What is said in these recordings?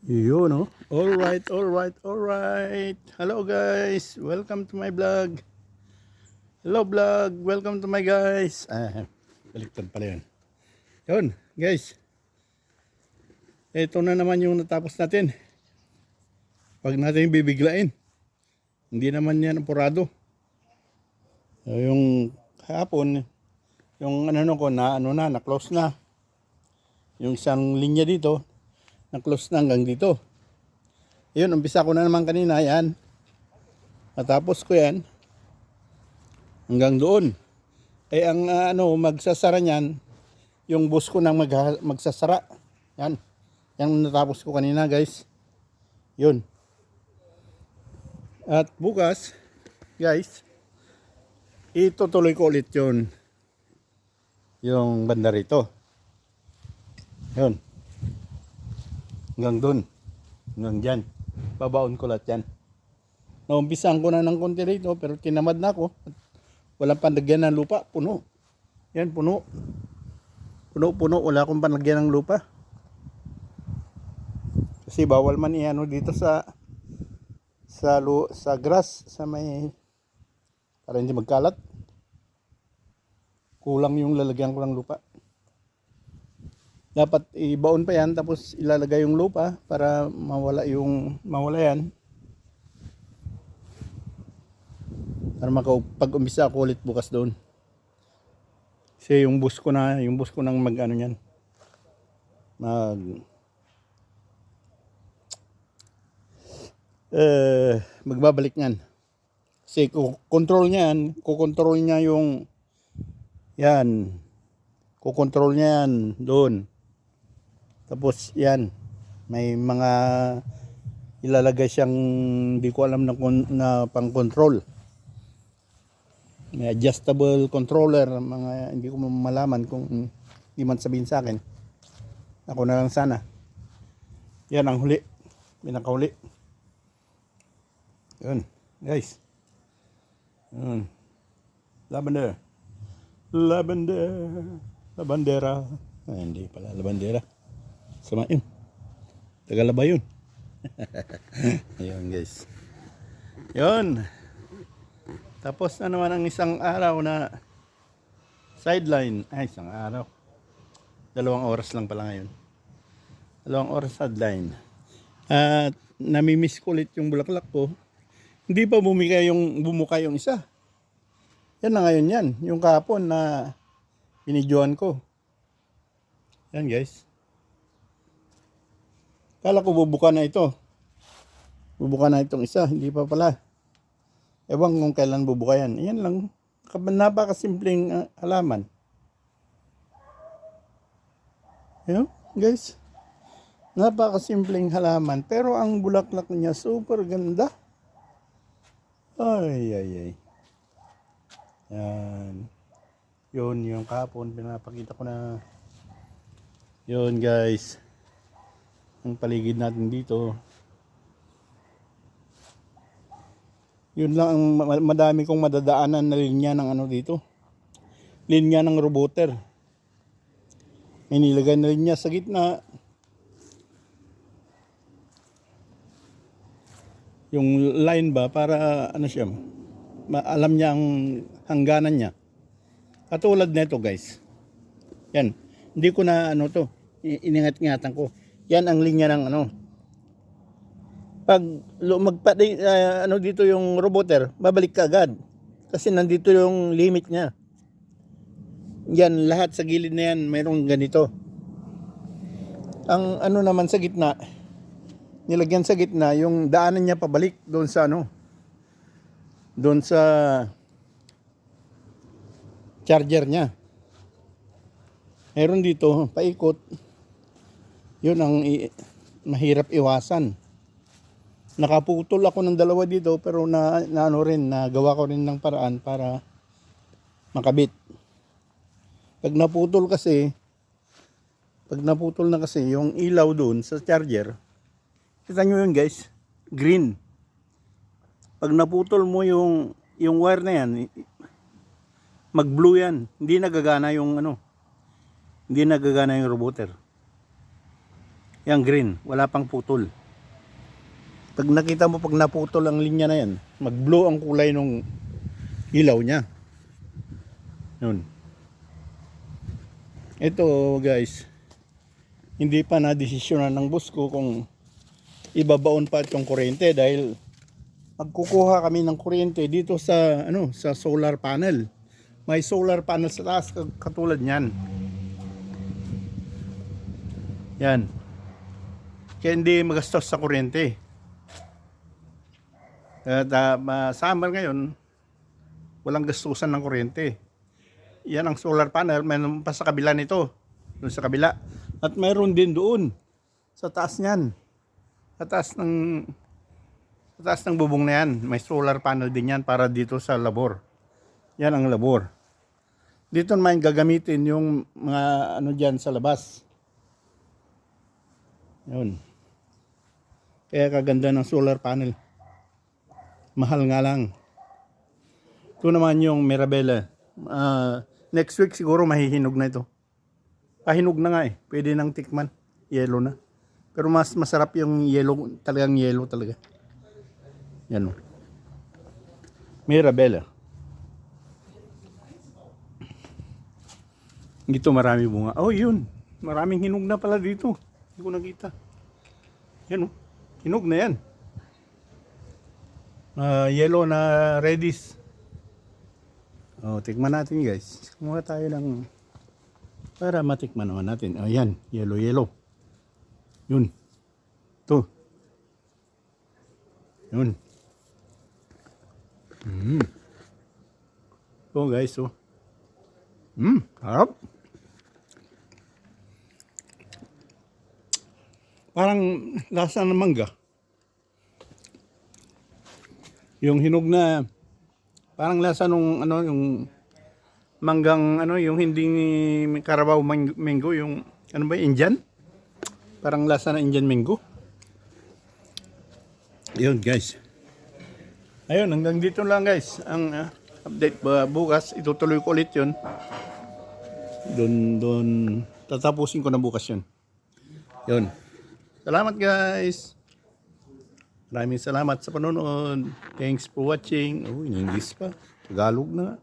Yun, no? Alright, alright, alright. Hello guys, welcome to my vlog. Hello vlog, welcome to my guys. Baliktad pala yun. Yun, guys. Ito na naman yung natapos natin. Pag natin bibiglain. Hindi naman yan apurado. Yung hapon, yung ko na-close na. Yung isang linya dito, na-close na hanggang dito. Yun, umpisa ko na naman kanina, yan. Natapos ko yan. Hanggang doon. Ang magsasara niyan, yung bus ko nang magsasara. Yan. Yan natapos ko kanina, guys. Yun. At bukas, guys, itutuloy ko ulit yun. Yung banda rito. Yun. Hanggang doon. Hanggang dyan. Babaon ko lahat yan. Naumpisan ko na ng konti rito, pero tinamad na ako. Walang panlagyan ng lupa, puno. Yan, puno. Puno, wala akong panlagyan ng lupa. Kasi bawal man dito sa grass, sa may, para hindi magkalat. Kulang yung lalagyan ko ng lupa. Dapat ibaon pa yan, tapos ilalagay yung lupa para mawala yan. Para makapag-umpisa ako ulit bukas doon. Kasi yung bus ko nang niyan. Magbabalik niyan. Kasi kukontrol niya yung yan. Kukontrol niya yan doon. Tapos yan, may mga ilalagay siyang hindi ko alam na pang-control. May adjustable controller, mga hindi ko malaman kung hindi man sabihin sa akin. Ako na lang sana. Yan ang huli. Pinakahuli. Yun, guys. Yun. Lavender. Labandera. Hindi pala labandera. Sama yun. Tagalaba yun. Ayun, guys. Yun. Tapos na naman ang isang araw na sideline. Isang araw. 2 oras lang pala ngayon. 2 oras sideline. At namimiss ko ulit yung bulaklak ko. Hindi pa bumuka yung isa. Yan na ngayon yan. Yung kahapon na binidyoan ko. Yan, guys. Kala ko bubuka na ito. Bubuka na itong isa. Hindi pa pala. Ewan kung kailan bubuka yan. Yan lang. Napakasimpleng halaman. Yun, guys. Napakasimpleng halaman. Pero ang bulaklak niya super ganda. Ay. Yan. Yun, yung kahapon. Pinapakita ko na. Yun, guys. Ang paligid natin dito. Yun lang ang madami kong madadaanan na linya ng dito. Linya ng roboter. May nilagay na linya sa gitna. Yung line ba para siya, alam niya ang hangganan niya. Katulad nito, guys. Yan. Hindi ko na iningat-ingatan ko. Yan ang linya ng Pag dito yung roboter, babalik ka agad. Kasi nandito yung limit niya. Yan, lahat sa gilid na yan, mayroong ganito. Ang naman sa gitna, nilagyan sa gitna, yung daanan niya pabalik doon sa doon sa charger niya. Meron dito, paikot. Yun ang mahirap iwasan. Nakaputol ako ng 2 dito, pero nagawa ko rin ng paraan para makabit. Pag naputol na kasi yung ilaw doon sa charger, kita nyo yun, guys, green. Pag naputol mo yung wire na yan, mag-blue yan. Hindi nagagana yung roboter. Yang green, wala pang putol. Pag nakita mo, pag naputol ang linya na yan, mag-blue ang kulay ng ilaw niya. Yun. Ito guys, hindi pa na-desisyonan ng boss ko kung ibabaon pa itong kuryente dahil magkukuha kami ng kuryente dito sa sa solar panel. May solar panel sa taas katulad niyan. Yan. Kaya hindi magastos sa kuryente. At summer ngayon, walang gastusan ng kuryente. Yan ang solar panel, mayroon pa sa kabila nito. Doon sa kabila. At mayroon din doon sa taas niyan. Sa taas ng bubong na yan, may solar panel din yan para dito sa labor. Yan ang labor. Dito naman gagamitin yung mga dyan sa labas. Yun. Kaya kaganda ng solar panel. Mahal nga lang. Ito naman yung Mirabella. Next week siguro mahihinog na ito. Pahinog na nga eh. Pwede nang tikman. Yellow na. Pero mas masarap yung yellow. Talagang yellow talaga. Yan o. Mirabella. Dito marami bunga. Oh yun. Maraming hinog na pala dito. Hindi ko nakita. Yan o. Hinog na yan. Yellow na reddish. Oh, tikman natin guys. Kumuha tayo ng para matikman naman natin. Ayan, yellow. Yun. Ito. Yun. Ito guys, oh. Harap. Parang lasa ng mangga. Yung hinog na parang lasa nung yung manggang yung hindi Carabao mango, yung Indian? Parang lasa ng Indian mango. Ayun guys. Ayun, hanggang dito lang guys ang update. Bukas itutuloy ko ulit yun. Doon tatapusin ko na bukas yun. Yun. Salamat guys. Maraming salamat sa panonood. Thanks for watching. Oh, in English pa. Tagalog na.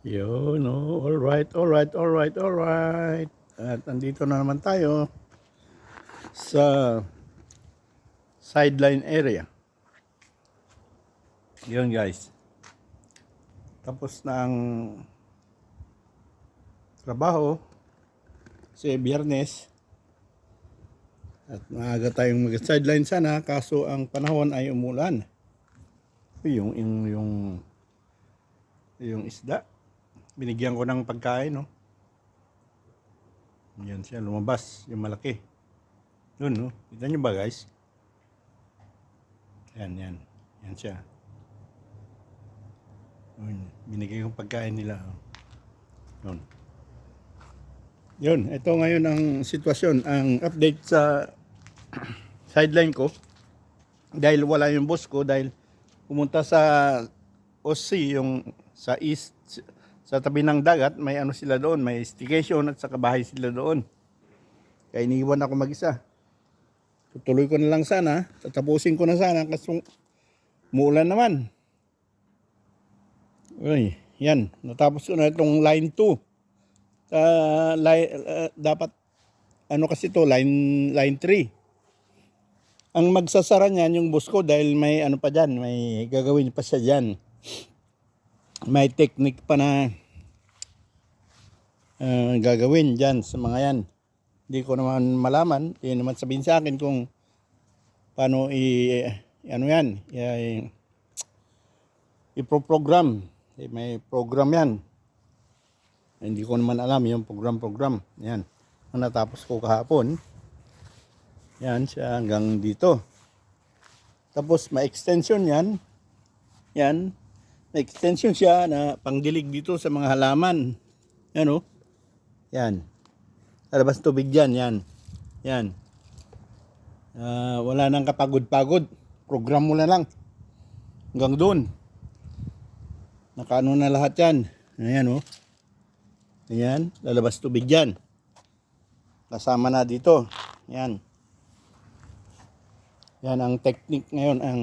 Yun, oh. Alright. At andito na naman tayo sa sideline area. Yun guys. Tapos na ang trabaho. Kasi Biyernes. At maaga tayong mag-sideline sana, kaso ang panahon ay umulan. Yung isda, binigyan ko ng pagkain, no. Yan siya, lumabas, yung malaki. Yun, no. Kita nyo ba guys? Yan siya. Yun, binigyan kong pagkain nila. Yun, ito ngayon ang sitwasyon, ang update sa sideline ko. Dahil wala yung boss ko, dahil pumunta sa OC, yung sa east, sa tabi ng dagat, may sila doon, may staycation at saka bahay sila doon. Kaya iniwan ako mag-isa. Tutuloy ko na lang sana, tatapusin ko na sana kasi muulan naman. Uy, yan, natapos ko na itong line 2. Dapat kasi to line 3. Ang magsasara niyan yung boss ko dahil may pa diyan, may gagawin pa siya diyan. May technique pa na gagawin diyan sa mga yan. Hindi ko naman malaman, hindi naman sabihin sa akin kung paano i-program. May program yan. Hindi ko naman alam yung program. Yan. Ang natapos ko kahapon. Yan siya hanggang dito. Tapos may extension yan. Yan. May extension siya na pangdilig dito sa mga halaman. Yan o. Yan. Lalabas tubig dyan. Yan. Wala nang kapagod-pagod. Program mo na lang. Hanggang doon. Nakaano na lahat yan. Ayan o. Ayan, lalabas tubig dyan. kasama na dito. Yan. Yan ang technique ngayon, ang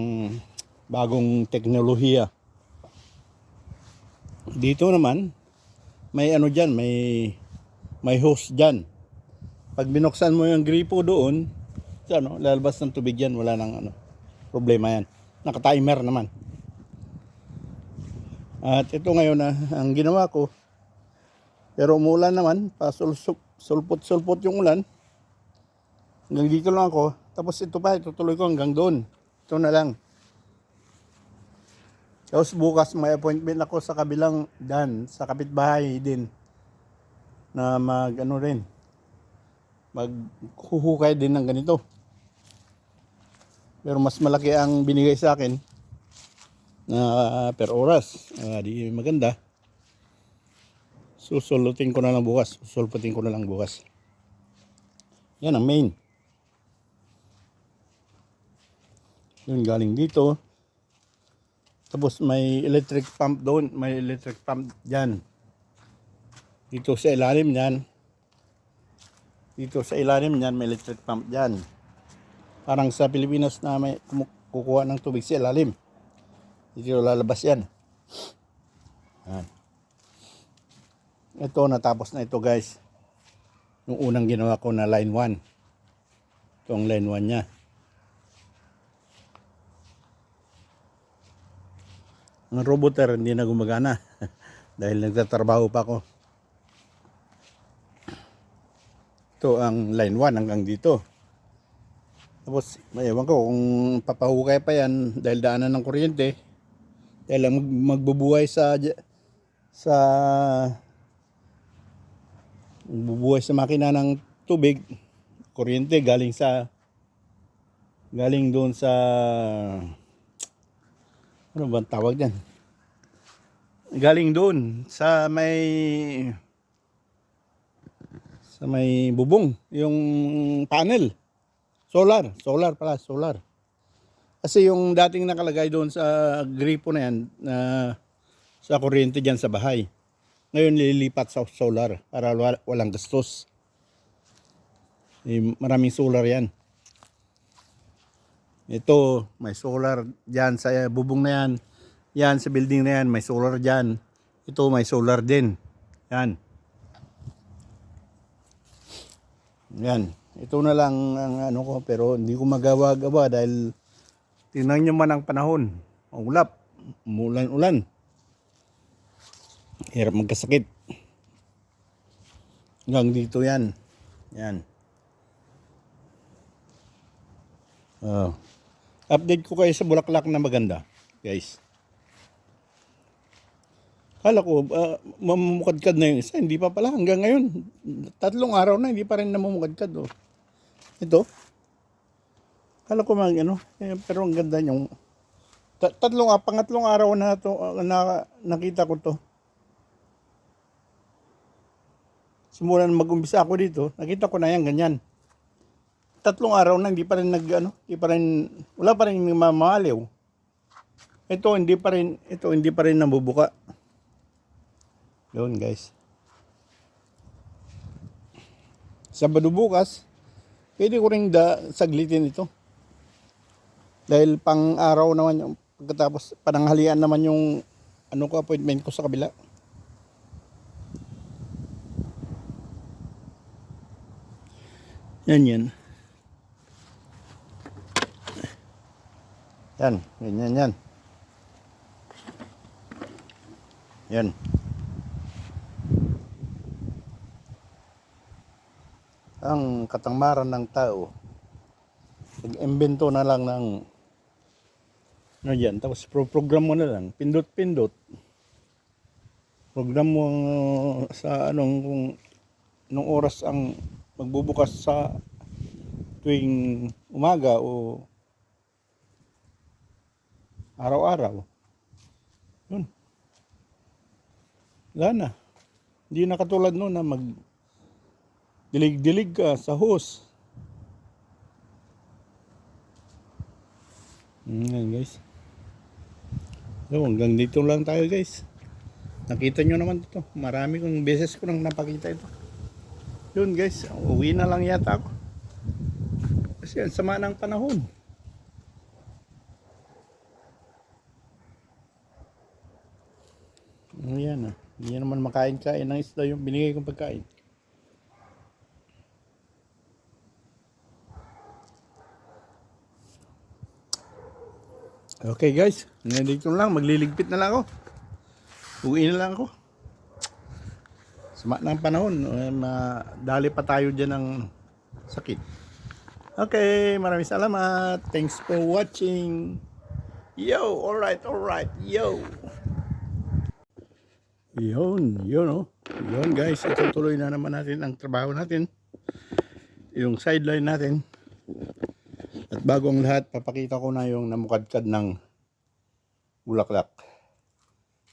bagong teknolohiya. Dito naman, may ano dyan, may hose dyan. Pag binuksan mo yung gripo doon, ano, lalabas ng tubig yan, wala nang ano, problema yan. Naka-timer naman. At ito ngayon na ang ginawa ko, pero umulan naman, sulpot-sulpot yung ulan. Hanggang dito lang ako. Tapos ito pa, itutuloy ko hanggang doon. Ito na lang. Tapos bukas may appointment ako sa kabilang dan, sa kapitbahay din. Na maghuhukay din ng ganito. Pero mas malaki ang binigay sa akin na per oras. Di maganda. Susulputin ko na lang bukas. Yan ang main. Yun galing dito. Tapos may electric pump doon. May electric pump dyan. Dito sa ilalim niyan. May electric pump dyan. Parang sa Pilipinas na may kukuha ng tubig sa ilalim. Dito lalabas yan. Yan. Ito, natapos na ito guys. Yung unang ginawa ko na line 1. Ito ang line 1 niya. Ang roboter hindi na gumagana dahil nagtatrabaho pa ako. Ito ang line 1 hanggang dito. Tapos ewan ko kung papahukay pa yan dahil daanan ng kuryente. Dahil magbubuhay sa makina ng tubig, kuryente galing doon sa ano ba tawag diyan? Galing doon sa may bubong, yung panel. Solar pala. Kasi yung dating nakalagay doon sa gripo na yan, sa kuryente diyan sa bahay. Ngayon lilipat sa solar para walang gastos. Maraming solar yan. Ito, may solar dyan sa bubong na yan. Yan, sa building na yan, may solar dyan. Ito, may solar din. Yan. Yan. Ito na lang ang ano ko, pero hindi ko magawa-gawa dahil tingnan nyo man ang panahon. Ulap, umulan-ulan. Hirap magkasakit. Hanggang dito yan. Yan. Update ko kayo sa bulaklak na maganda, guys. Kala ko, mamumukadkad na yung isa. Hindi pa pala. Hanggang ngayon, 3 araw na, hindi pa rin namumukadkad. Oh. Ito. Kala ko pero ang ganda yung pangatlong araw na to nakita ko to. Simulan mag-umpisa ako dito, nakita ko na yan ganyan. 3 araw na hindi pa rin wala pa rin mamaliw. Ito hindi pa rin nabubuka. Yun guys. Sabado bukas, pwede ko ring saglitin ito. Dahil pang araw naman yung pagkatapos pananghalian naman yung appointment ko sa kabila. Yan. Yan, ganyan. Yan. Ang katamaran ng tao, nag-imbento na lang ng yan, tapos program mo na lang, pindot. Program mo sa kung anong oras ang magbubukas sa tuwing umaga o araw-araw. Yun. Wala na. Hindi na katulad noon na dilig-dilig ka sa hose. Yan guys. So, hanggang dito lang tayo guys. Nakita nyo naman ito. Marami kong beses ko nang napakita ito. Yun guys, uwi na lang yata ako. Kasi ang sama ng panahon. Ayan ah. Hindi naman makain-kain ng isda yung binigay kong pagkain. Okay guys, nandito lang. Magliligpit na lang ako. Uwi na lang ako. Sama ng panahon. Madali pa tayo dyan ng sakit. Okay, maraming salamat. Thanks for watching. Yo, alright, yo. Yun oh. Yun guys, itutuloy na naman natin ang trabaho natin. Yung sideline natin. At bago ang lahat, papakita ko na yung namukadkad ng bulaklak.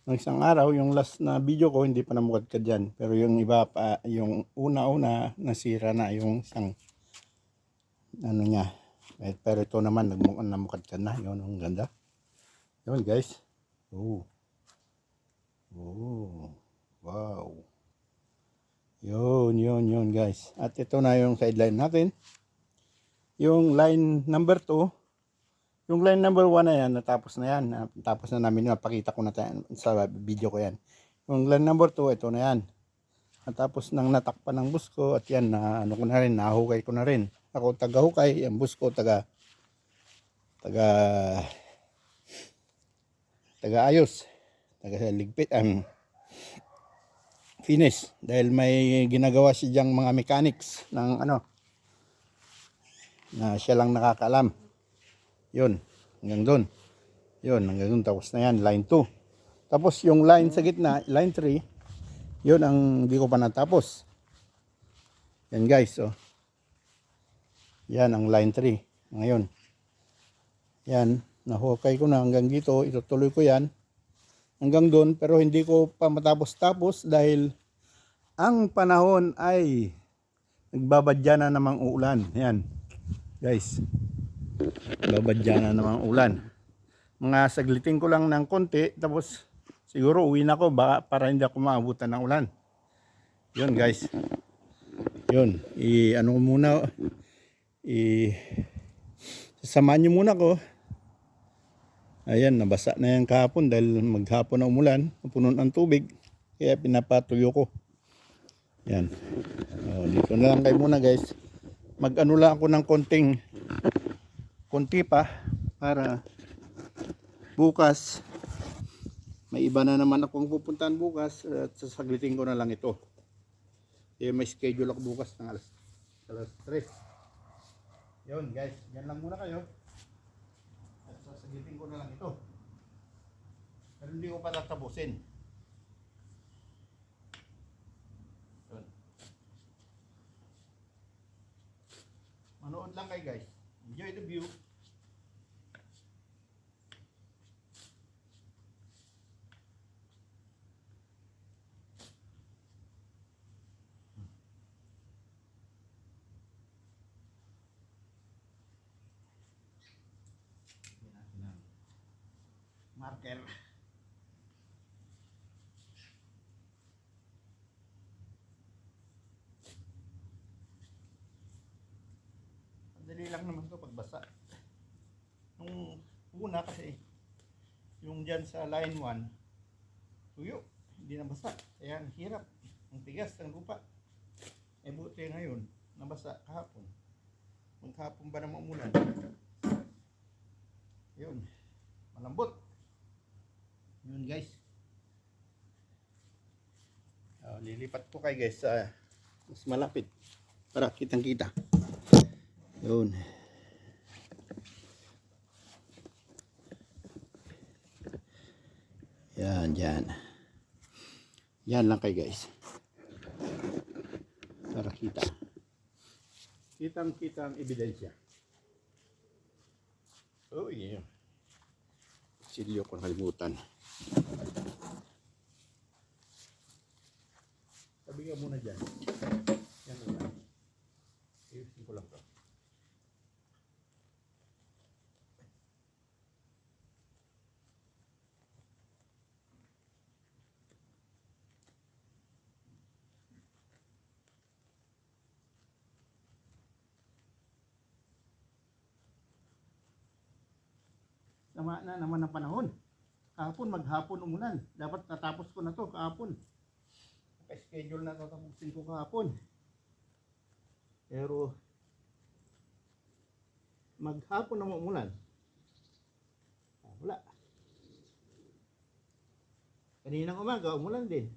Ng isang araw, yung last na video ko, hindi pa namukadkad yan. Pero yung iba pa, yung una-una, nasira na yung isang, ano niya. Pero ito naman, namukadkad na. Yun, ang ganda. Yun guys. Oh. Oh. Wow. Yun guys. At ito na yung sideline natin. Yung line number 2. Yung line number 1 na yan, natapos na yan. Tapos na namin, napakita ko na sa video ko yan. Yung line number 2, ito na yan. Natapos nang natakpan ng busko at yan, na, ano ko na rin, nahukay ko na rin. Ako taga-hukay, yung busko taga-ayos. Taga-ligpit, finish. Dahil may ginagawa siyang mga mechanics ng ano, na siya lang nakakaalam. Yun, hanggang doon. Yun, hanggang doon. Tapos na yan, line 2. Tapos yung line sa gitna, line 3, yun ang hindi ko pa natapos. Yan guys, oh. Yan ang line 3. Ngayon. Yan, nahukay ko na hanggang dito. Itutuloy ko yan hanggang doon. Pero hindi ko pa matapos-tapos dahil ang panahon ay nagbabadya na namang uulan. Yan, guys. Babadya na namang ulan. Mga saglitin ko lang ng konti, tapos siguro uwi na ako para hindi ako maabutan ng ulan. Yun guys. Yun, ano ko muna, sasamahan nyo muna ko. Ayan, nabasa na yan kahapon dahil maghapon na umulan, puno ng tubig, kaya pinapatuyo ko. Yan. Dito na lang kayo muna guys. Mag-ano lang ako ng konti pa para bukas may iba na naman akong pupuntahan bukas at sasaglitin ko na lang ito. May schedule ako bukas ng alas 3. Yun guys, yan lang muna kayo at sasaglitin ko na lang ito, pero hindi ko pa tatapusin. Yun. Manood lang kayo guys, enjoy the view. Marker. Madali lang naman ito pagbasa. Nung una kasi, yung dyan sa line 1, tuyo, hindi nabasa. Kaya ang hirap, ang tigas ng lupa. Buti ngayon, nabasa kahapon. Maghapon ba naman umulan? Yun, malambot. Yun guys. Lilipat ko kayo guys sa mas malapit para kitang kita. Yun. Yan. Yan lang kayo guys. Para kita. Kitang ebidensya. Oh yeah. Silyo ko nakalimutan. Sabi nga muna dyan. Yan muna. Ayusin ko lang to. sama na naman ang panahon. Kahapon, maghapon umulan. Dapat natapos ko na to kahapon. Naka-schedule na tatapusin ko kahapon. Pero, maghapon na umulan. Wala. Kaninang umaga, umulan din.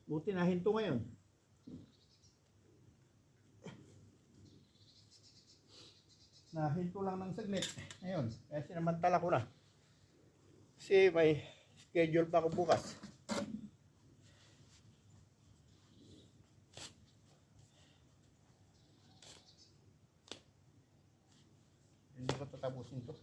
Buti na hinto ngayon. Nahinto lang ng saglit. Ngayon, kaya sinamantala ko na. Kasi may schedule pa ako bukas. Hindi ko tatapusin to.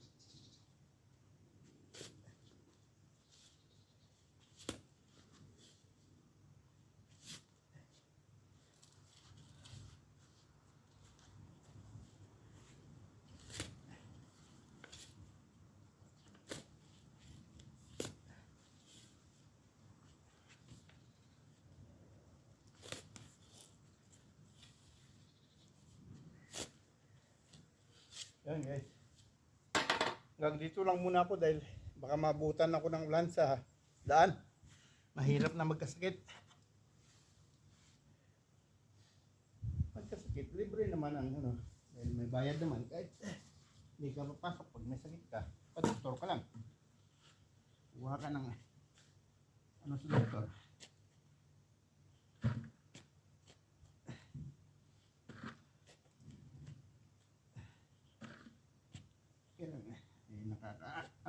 Yan guys. Hanggang dito lang muna ako dahil baka mabutan ako ng ulan sa daan. Mahirap na magkasakit. Magkasakit, libre naman ang ano. Dahil may bayad naman. Kahit hindi ka papasok pag may sakit ka. Pa-doktor ka lang. Kuha ka ng ano sa doktor.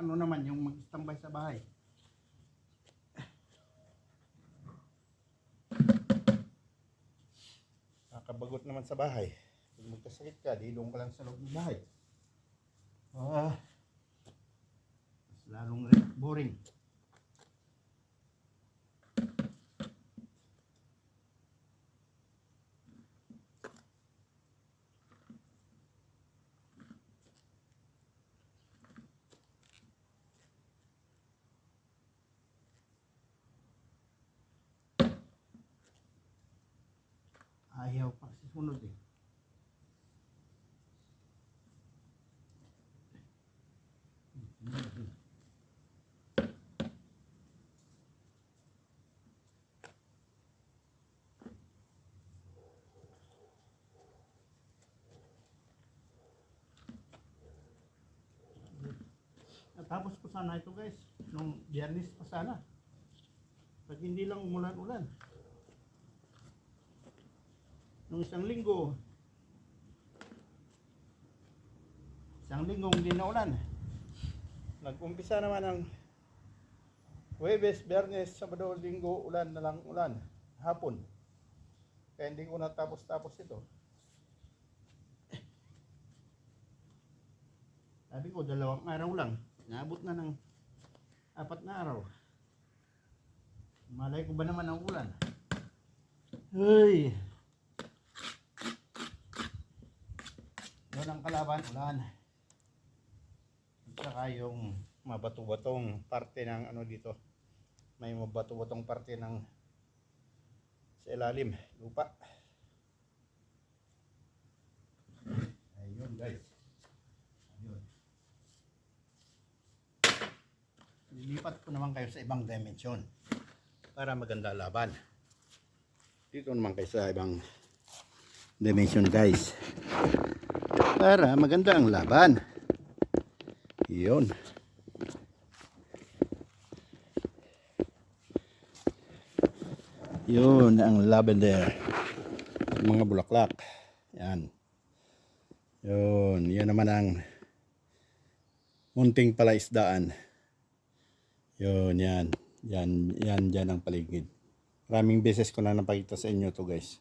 Ano naman yung mag-standby sa bahay. Nakabagot naman sa bahay. Kung magkasakit ka, di doon ka lang sa loob ng bahay. Mas lalong boring. Ayaw pa sisunod eh. Natapos ko sana ito guys, nung Biyernes pa sana. Pag hindi lang umulan-ulan. Nung isang linggo hindi na ulan. Nag-umpisa naman ang Huwebes, Biyernes, Sabado, Linggo, ulan na lang ulan. Hapon. Kaya hindi ko natapos-tapos ito. Sabi ko, 2 araw lang. Naabot na ng 4 na araw. Malay ko ba naman ang ulan? Hey! Yun ang kalaban, ulan. At saka yung mabato-batong parte ng ano dito. May mabato-batong parte ng sa ilalim, lupa. Ayun guys. Ayun. Lilipat ko naman kayo sa ibang dimension para maganda laban. Dito naman kayo sa ibang dimension guys. Para maganda ang laban. Yun. Yun ang lavender. Mga bulaklak. Yan. Yun. Yun naman ang munting palaisdaan. Yun. Yan. Yan dyan ang paligid. Maraming beses ko na napakita sa inyo to guys.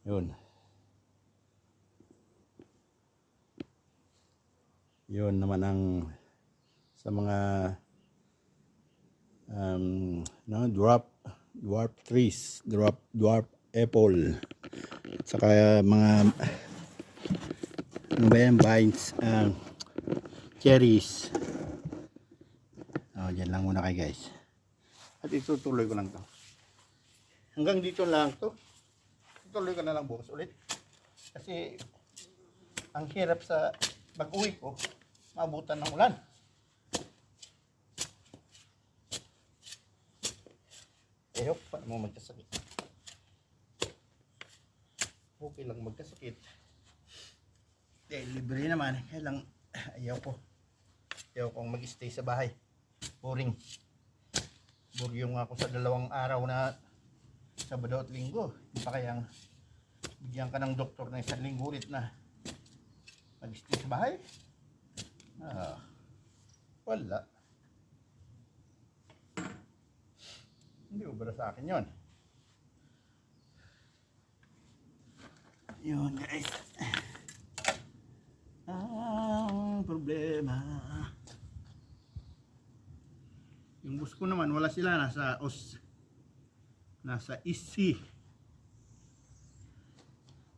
Yun. Yun naman ang sa mga dwarf trees, dwarf apple, at saka mga ano ba yan, vines, cherries. Dyan lang muna kayo guys. At itutuloy ko lang to. Hanggang dito lang to. Ituloy ko na lang bukas ulit. Kasi ang hirap sa pag-uwi ko, maabutan ng ulan. Ayaw pa mo magkasakit. Okay lang magkasakit. Dahil libre naman. Kaya lang ayaw ko. Ayaw kong mag-stay sa bahay. Boring. Buryong ako sa 2 araw na Sabado at Linggo. Hindi pa kayang bigyan ka ng doktor na 1 linggo ulit na mag-stay sa bahay. Wala. Hindi ubra sa akin yon. Yun guys. Ang problema. Yung bus ko naman wala sila, nasa EC.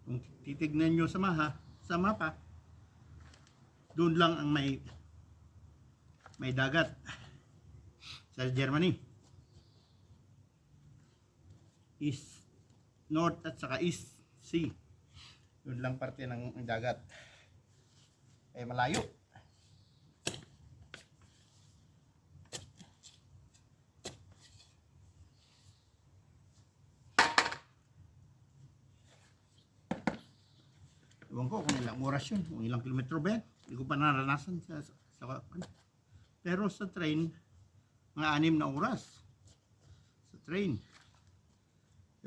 Kung titignan nyo sa mapa, doon lang ang may dagat sa Germany. East, North at saka East Sea. Doon lang parte ng dagat. Malayo. Ewan ko kung ilang oras yun, kung ilang kilometro ba yan. Hindi ko pa naranasan sa pero sa train, mga 6 na oras. Sa train.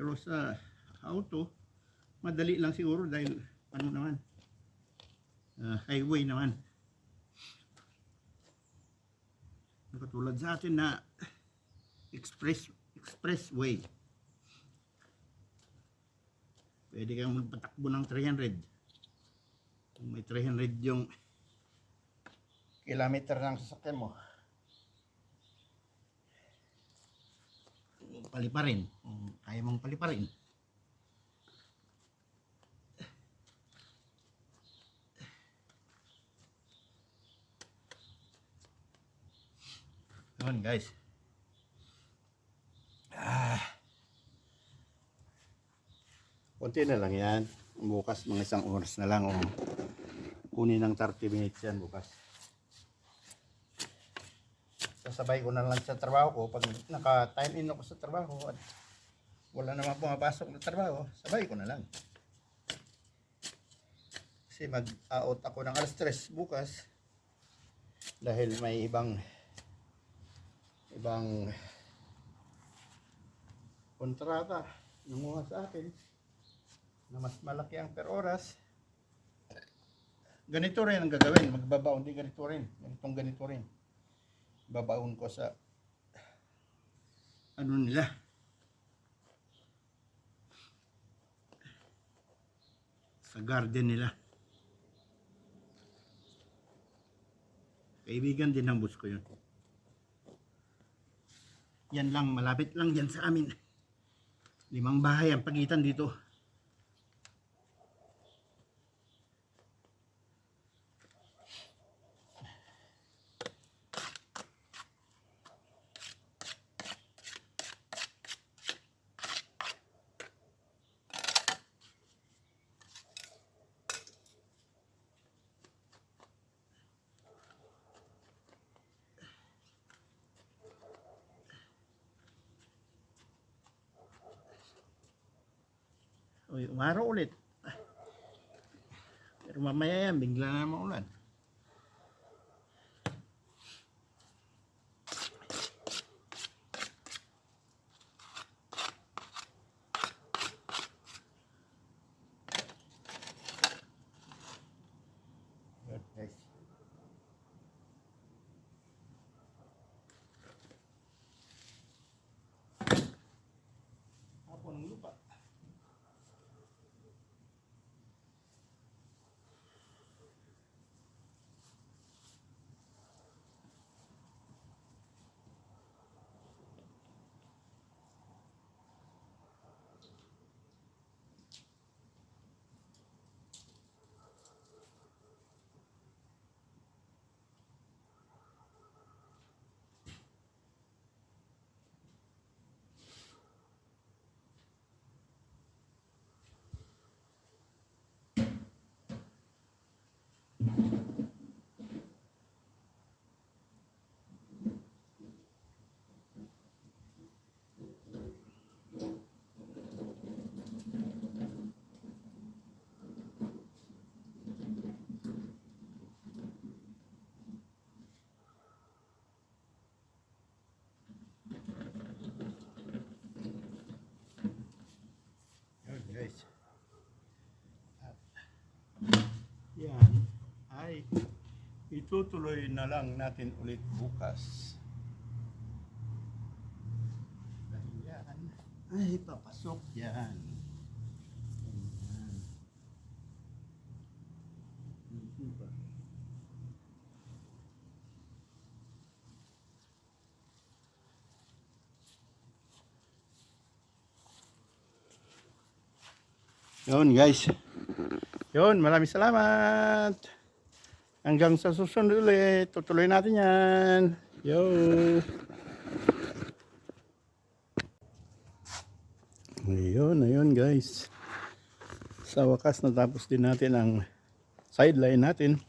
Pero sa auto, madali lang siguro dahil ano naman, highway naman. Katulad sa atin na expressway. Pwede kang magpatakbo ng 300. Kung may 300 yung kilometer ng sasakyan mo, paliparin. Kaya mong paliparin. Yun guys. Kunti na lang yan. Bukas mga 1 oras na lang. Kunin ng 30 minutes yan bukas. Sasabay ko na lang sa trabaho ko. Pag naka-time in ako sa trabaho at wala naman pumapasok na trabaho, sabay ko na lang. Kasi mag-out ako ng alas 3 bukas dahil may ibang kontrata nanguha sa akin na mas malaki ang per oras. Ganito rin ang gagawin, magbabaon din ganito rin, ganito rin. Babaon ko sa ano nila, sa garden nila. Kaibigan din ng bus ko yun. Yan lang, malapit lang yan sa amin. 5 bahay ang pagitan dito. Uy, umaraw ulit. Pero mamaya yan, bigla na maulan. Good, guys. Hapon ng lupa. ay itutuloy na lang natin ulit bukas. Dahil yan ay papasok yan. Ayan. Hindi ba? Yun guys. Yun, maraming salamat. Hanggang sa susunod ulit. Tutuloy natin yan. Yo. Ayun guys. Sa wakas natapos din natin ang sideline natin.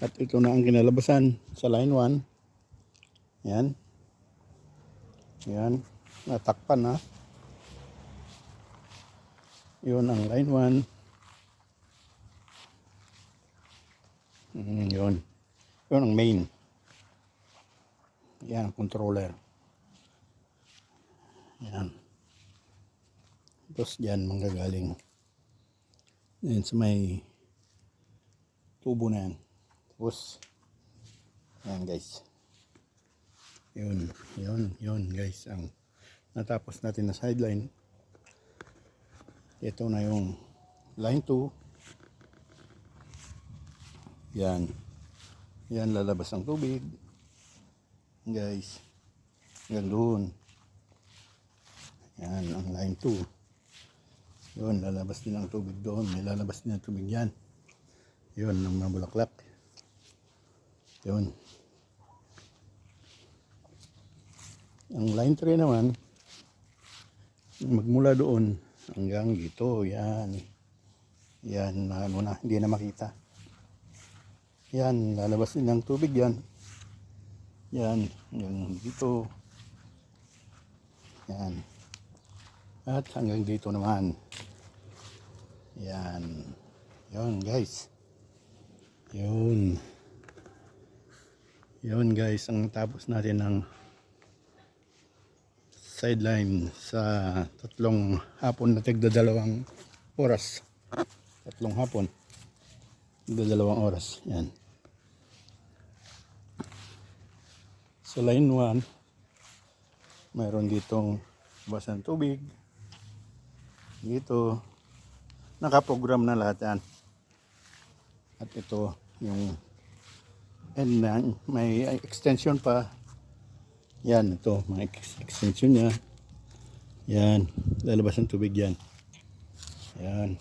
At ito na ang kinalabasan sa line 1. Yan. Yan. Natakpan na. Yun ang line 1. Yun. Yun ang main. Yan ang controller. Yan. Tapos dyan manggagaling. Yan sa may tubo na yan. Tapos yan guys. Yun guys. Ang natapos natin na sideline. Ito na yung line 2. Yan. Yan lalabas ang tubig. Guys. Hanggang doon. Yan ang line 2. Yun lalabas din ang tubig doon. May lalabas din ang tubig yan. Yun ang mga bulaklak. Yun. Ang line 3 naman magmula doon hanggang dito, yan. Yan, ano na, hindi na makita. Yan, lalabas din ng tubig yan. Yan, hanggang dito. Yan. At hanggang dito naman. Yan. Yun, guys. Yun. Yun, guys, ang tapos natin ng sideline sa 3 hapon na tigda 2 oras. 3 hapon. Tigda 2 oras. Yan. Sa line 1, mayroon ditong basan tubig. Dito, nakaprogram na lahat yan. At ito, yung and may extension pa. Yan, ito, mga extension niya. Yan, lalabas ang tubig yan. Yan.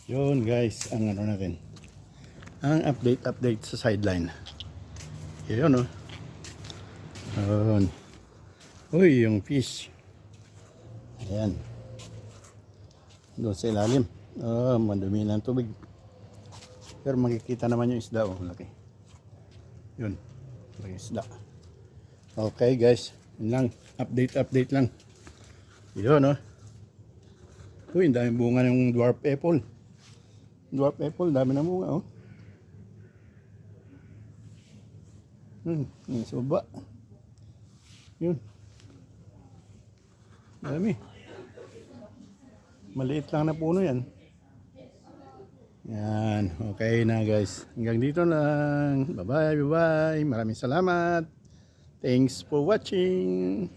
Yun guys, ang ano natin. Ang update sa sideline. Yun, oh. Yun. Uy, yung fish. Ayan. Doon sa ilalim. Oh, madumi ng tubig. Pero makikita naman yung isda, oh, laki. Yun, laki isda. Okay guys, yun lang, update lang. Yun, no? Uy, dami bunga ng dwarf apple. Dwarf apple, dami na bunga, oh. Yun sa baba. Yun. Dami. Maliit lang na puno yan. Yan, okay na guys. Hanggang dito lang. Bye-bye. Maraming salamat. Thanks for watching.